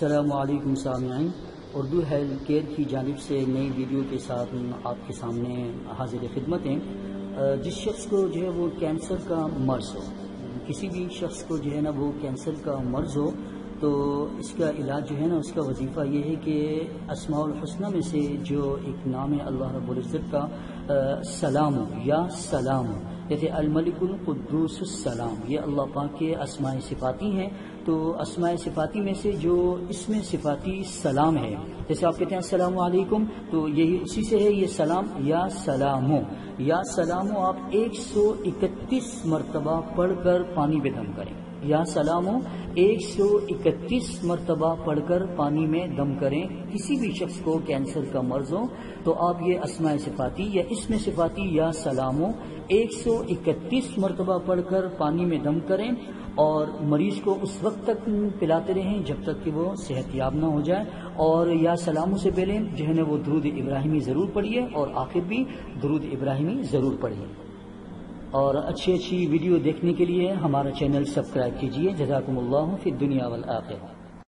السلام علیکم سامعین، اردو ہیلتھ کیئر کی جانب سے نئی ویڈیو کے ساتھ آپ کے سامنے حاضر خدمت ہیں۔ جس شخص کو جو ہے وہ کینسر کا مرض ہو، کسی بھی شخص کو جو ہے نا وہ کینسر کا مرض ہو، تو اس کا علاج جو ہے نا اس کا وظیفہ یہ ہے کہ اسماء الحسنہ میں سے جو ایک نام ہے اللہ رب العزت کا سلام یا سلام، جیسے الملک القدوس السلام، یہ اللہ پاک کے اسماء صفاتی ہیں۔ تو اسماء صفاتی میں سے جو اسم صفاتی سلام ہے، جیسے آپ کہتے ہیں السلام علیکم، تو یہی اسی سے ہے یہ سلام یا سلامو۔ یا سلامو آپ 131 مرتبہ پڑھ کر پانی میں دم کریں۔ یا سلامو 131 مرتبہ پڑھ کر پانی میں دم کریں۔ کسی بھی شخص کو کینسر کا مرض ہو تو آپ یہ اسماء صفاتی یا اسم صفاتی یا سلامو 131 مرتبہ پڑھ کر پانی میں دم کریں، اور مریض کو اس وقت تک پلاتے رہیں جب تک کہ وہ صحت یاب نہ ہو جائے۔ اور یا سلاموں سے پہلے جو ہے نا وہ درود ابراہیمی ضرور پڑھیے، اور آخر بھی درود ابراہیمی ضرور پڑھیے۔ اور اچھی ویڈیو دیکھنے کے لیے ہمارا چینل سبسکرائب کیجیے۔ جزاکم اللہ فی الدنیا والآخرہ۔